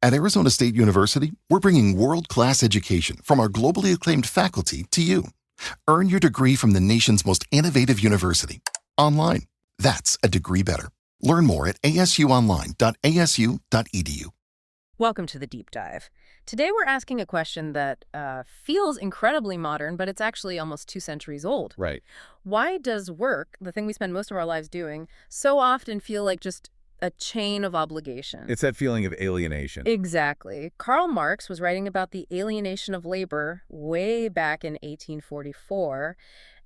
At Arizona State University, we're bringing world-class education from our globally acclaimed faculty to you. Earn your degree from the nation's most innovative university. Online. That's a degree better. Learn more at asuonline.asu.edu. Welcome to the Deep Dive. Today we're asking a question that feels incredibly modern, but it's actually almost 2 centuries old. Right. Why does work, the thing we spend most of our lives doing, so often feel like just a chain of obligation? It's that feeling of alienation. Exactly. Karl Marx was writing about the alienation of labor way back in 1844.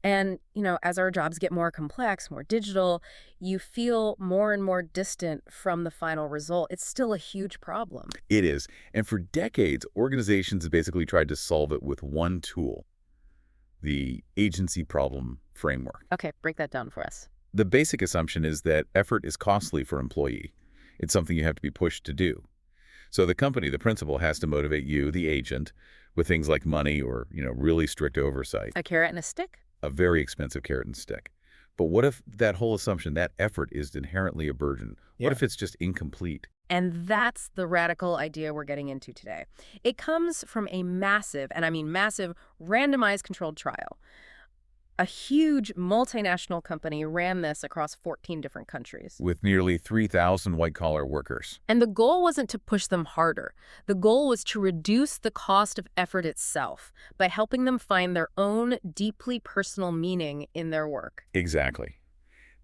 And, as our jobs get more complex, more digital, you feel more and more distant from the final result. It's still a huge problem. It is. And for decades, organizations have basically tried to solve it with one tool, the agency problem framework. Okay, break that down for us. The basic assumption is that effort is costly for an employee. It's something you have to be pushed to do. So the company, the principal, has to motivate you, the agent, with things like money or, really strict oversight. A carrot and a stick? A very expensive carrot and stick. But what if that whole assumption, that effort is inherently a burden? Yeah. What if it's just incomplete? And that's the radical idea we're getting into today. It comes from a massive, and I mean massive, randomized controlled trial. A huge multinational company ran this across 14 different countries. With nearly 3,000 white-collar workers. And the goal wasn't to push them harder. The goal was to reduce the cost of effort itself by helping them find their own deeply personal meaning in their work. Exactly.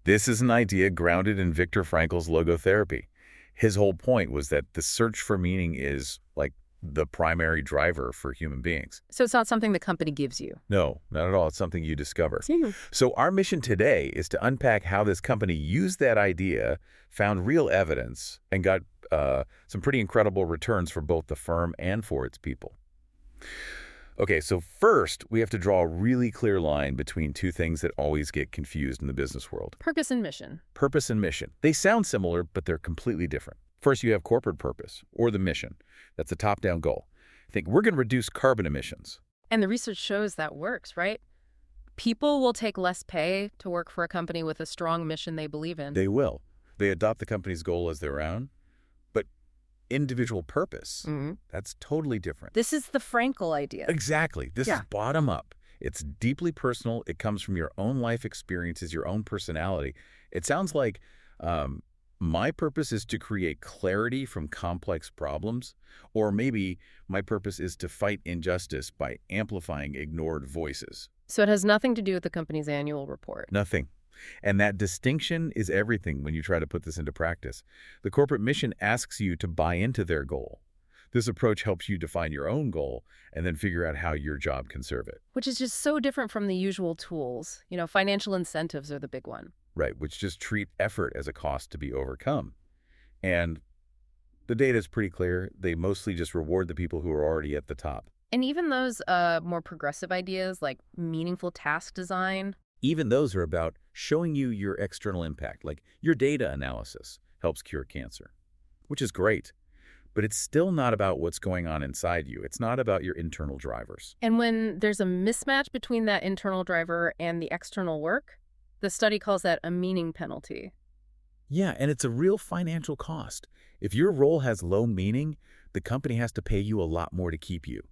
This is an idea grounded in Viktor Frankl's logotherapy. His whole point was that the search for meaning is, like, the primary driver for human beings. So it's not something the company gives you. No, not at all. It's something you discover. So our mission today is to unpack how this company used that idea, found real evidence, and got some pretty incredible returns for both the firm and for its people. Okay, so first, we have to draw a really clear line between two things that always get confused in the business world. Purpose and mission. Purpose and mission. They sound similar, but they're completely different. First, you have corporate purpose, or the mission. That's a top-down goal. Think, we're going to reduce carbon emissions. And the research shows that works, right? People will take less pay to work for a company with a strong mission they believe in. They will. They adopt the company's goal as their own. But individual purpose, that's totally different. This is the Frankel idea. Exactly. This is bottom up. It's deeply personal. It comes from your own life experiences, your own personality. It sounds like my purpose is to create clarity from complex problems, or maybe my purpose is to fight injustice by amplifying ignored voices. So it has nothing to do with the company's annual report. Nothing. And that distinction is everything when you try to put this into practice. The corporate mission asks you to buy into their goal. This approach helps you define your own goal and then figure out how your job can serve it. Which is just so different from the usual tools. Financial incentives are the big one. Right, which just treat effort as a cost to be overcome. And the data is pretty clear. They mostly just reward the people who are already at the top. And even those more progressive ideas like meaningful task design. Even those are about showing you your external impact, like your data analysis helps cure cancer, which is great. But it's still not about what's going on inside you. It's not about your internal drivers. And when there's a mismatch between that internal driver and the external work, the study calls that a meaning penalty. Yeah, and it's a real financial cost. If your role has low meaning, the company has to pay you a lot more to keep you.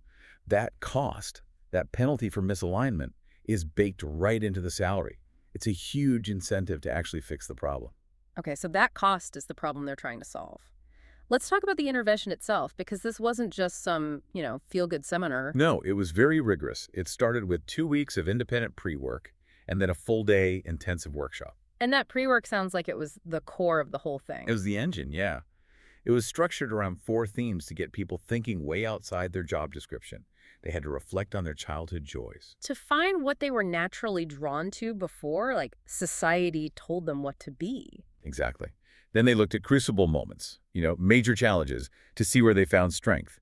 That cost, that penalty for misalignment, is baked right into the salary. It's a huge incentive to actually fix the problem. Okay, so that cost is the problem they're trying to solve. Let's talk about the intervention itself, because this wasn't just some, feel-good seminar. No, it was very rigorous. It started with 2 weeks of independent pre-work and then a full-day intensive workshop. And that pre-work sounds like it was the core of the whole thing. It was the engine, yeah. It was structured around 4 themes to get people thinking way outside their job description. They had to reflect on their childhood joys. To find what they were naturally drawn to before, like society told them what to be. Exactly. Then they looked at crucible moments, major challenges, to see where they found strength.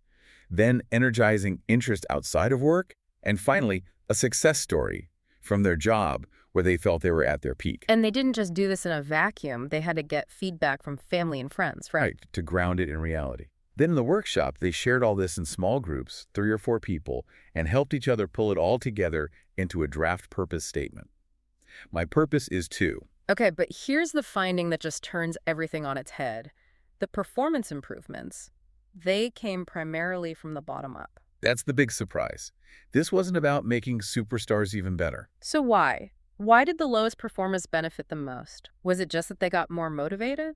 Then energizing interest outside of work. And finally, a success story from their job where they felt they were at their peak. And they didn't just do this in a vacuum. They had to get feedback from family and friends, right? Right, to ground it in reality. Then in the workshop, they shared all this in small groups, 3 or 4 people, and helped each other pull it all together into a draft purpose statement. My purpose is to. Okay, but here's the finding that just turns everything on its head. The performance improvements, they came primarily from the bottom up. That's the big surprise. This wasn't about making superstars even better. So why? Why did the lowest performers benefit the most? Was it just that they got more motivated?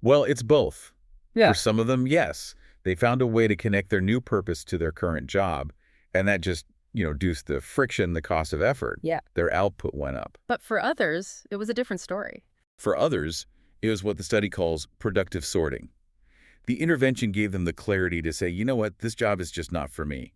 Well, it's both. Yeah. For some of them, yes. They found a way to connect their new purpose to their current job, and that just, reduced the friction, the cost of effort. Yeah. Their output went up. But for others, it was a different story. For others, it was what the study calls productive sorting. The intervention gave them the clarity to say, you know what, this job is just not for me.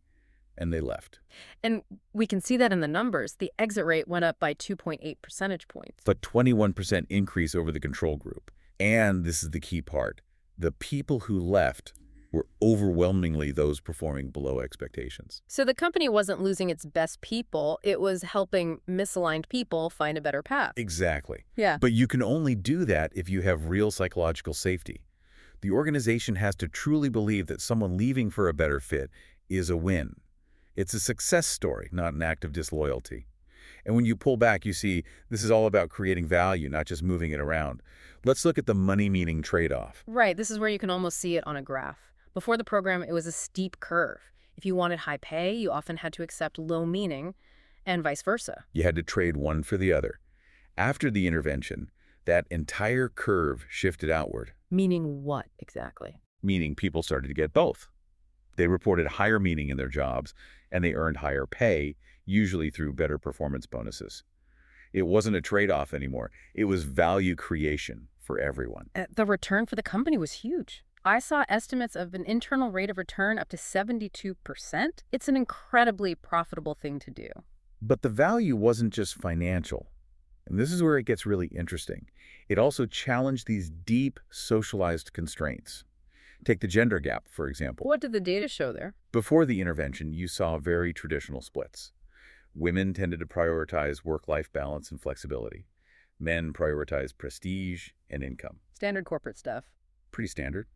And they left. And we can see that in the numbers. The exit rate went up by 2.8 percentage points. But 21% increase over the control group. And this is the key part. The people who left were overwhelmingly those performing below expectations. So the company wasn't losing its best people. It was helping misaligned people find a better path. Exactly. Yeah. But you can only do that if you have real psychological safety. The organization has to truly believe that someone leaving for a better fit is a win. It's a success story, not an act of disloyalty. And when you pull back, you see this is all about creating value, not just moving it around. Let's look at the money-meaning trade-off. Right. This is where you can almost see it on a graph. Before the program, it was a steep curve. If you wanted high pay, you often had to accept low meaning, and vice versa. You had to trade one for the other. After the intervention, that entire curve shifted outward. Meaning what, exactly? Meaning people started to get both. They reported higher meaning in their jobs, and they earned higher pay, usually through better performance bonuses. It wasn't a trade-off anymore. It was value creation for everyone. The return for the company was huge. I saw estimates of an internal rate of return up to 72%. It's an incredibly profitable thing to do. But the value wasn't just financial. And this is where it gets really interesting. It also challenged these deep socialized constraints. Take the gender gap, for example. What did the data show there? Before the intervention, you saw very traditional splits. Women tended to prioritize work-life balance and flexibility. Men prioritized prestige and income. Standard corporate stuff. Pretty standard.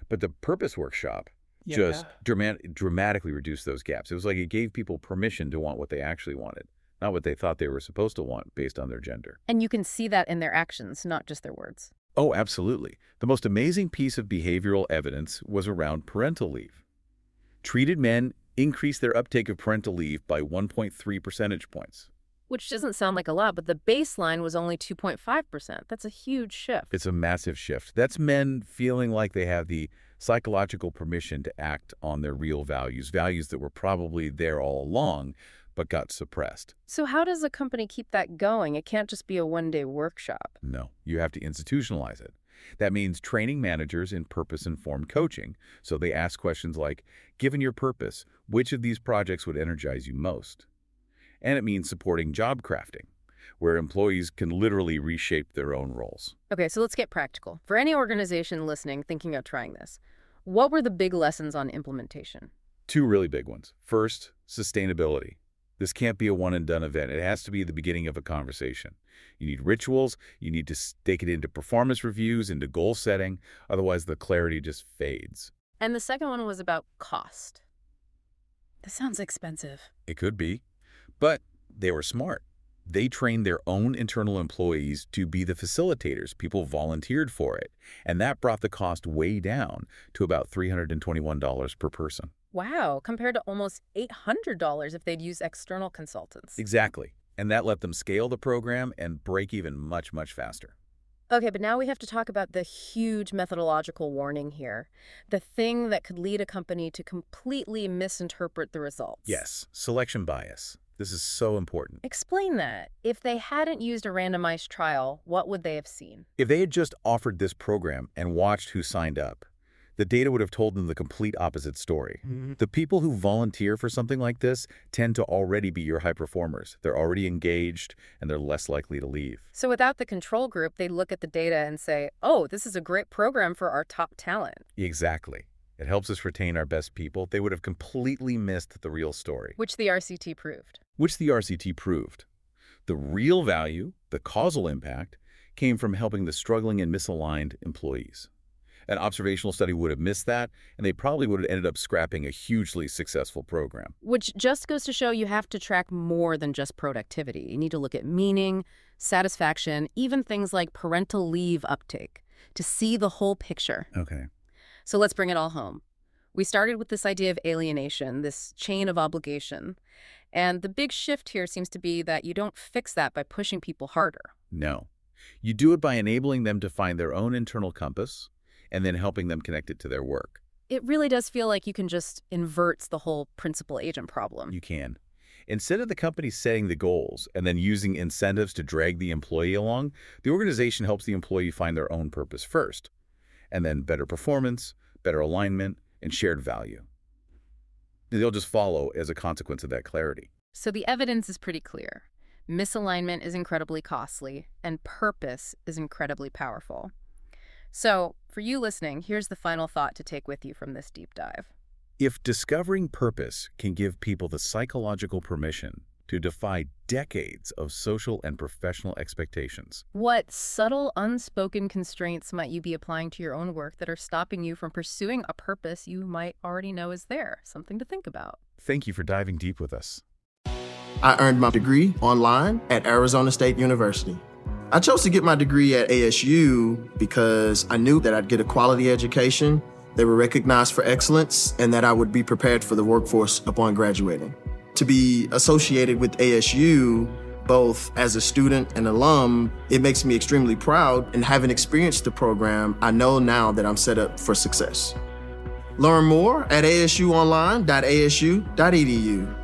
But the Purpose Workshop just dramatically reduced those gaps. It was like it gave people permission to want what they actually wanted, not what they thought they were supposed to want based on their gender. And you can see that in their actions, not just their words. Oh, absolutely. The most amazing piece of behavioral evidence was around parental leave. Treated men increased their uptake of parental leave by 1.3 percentage points. Which doesn't sound like a lot, but the baseline was only 2.5%. That's a huge shift. It's a massive shift. That's men feeling like they have the psychological permission to act on their real values, values that were probably there all along, but got suppressed. So how does a company keep that going? It can't just be a one-day workshop. No, you have to institutionalize it. That means training managers in purpose-informed coaching. So they ask questions like, given your purpose, which of these projects would energize you most? And it means supporting job crafting, where employees can literally reshape their own roles. Okay, so let's get practical. For any organization listening thinking of trying this, what were the big lessons on implementation? Two really big ones. First, sustainability. This can't be a one-and-done event. It has to be the beginning of a conversation. You need rituals. You need to stake it into performance reviews, into goal setting. Otherwise, the clarity just fades. And the second one was about cost. This sounds expensive. It could be. But they were smart. They trained their own internal employees to be the facilitators. People volunteered for it. And that brought the cost way down to about $321 per person. Wow, compared to almost $800 if they'd use external consultants. Exactly. And that let them scale the program and break even much, much faster. Okay, but now we have to talk about the huge methodological warning here. The thing that could lead a company to completely misinterpret the results. Yes, selection bias. This is so important. Explain that. If they hadn't used a randomized trial, what would they have seen? If they had just offered this program and watched who signed up, the data would have told them the complete opposite story. The people who volunteer for something like this tend to already be your high performers. They're already engaged, and they're less likely to leave. So without the control group, they look at the data and say, oh, this is a great program for our top talent. Exactly. It helps us retain our best people. They would have completely missed the real story. Which the RCT proved. The real value, the causal impact, came from helping the struggling and misaligned employees. An observational study would have missed that, and they probably would have ended up scrapping a hugely successful program. Which just goes to show you have to track more than just productivity. You need to look at meaning, satisfaction, even things like parental leave uptake to see the whole picture. Okay. So let's bring it all home. We started with this idea of alienation, this chain of obligation. And the big shift here seems to be that you don't fix that by pushing people harder. No. You do it by enabling them to find their own internal compass and then helping them connect it to their work. It really does feel like you can just invert the whole principal-agent problem. You can. Instead of the company setting the goals and then using incentives to drag the employee along, the organization helps the employee find their own purpose first, and then better performance, better alignment, and shared value. They'll just follow as a consequence of that clarity. So the evidence is pretty clear. Misalignment is incredibly costly, and purpose is incredibly powerful. So, for you listening, here's the final thought to take with you from this deep dive. If discovering purpose can give people the psychological permission to defy decades of social and professional expectations, what subtle, unspoken constraints might you be applying to your own work that are stopping you from pursuing a purpose you might already know is there? Something to think about. thank you for diving deep with us. I earned my degree online at Arizona State University. I chose to get my degree at ASU because I knew that I'd get a quality education, they were recognized for excellence, and that I would be prepared for the workforce upon graduating. To be associated with ASU, both as a student and alum, it makes me extremely proud, and having experienced the program, I know now that I'm set up for success. Learn more at asuonline.asu.edu.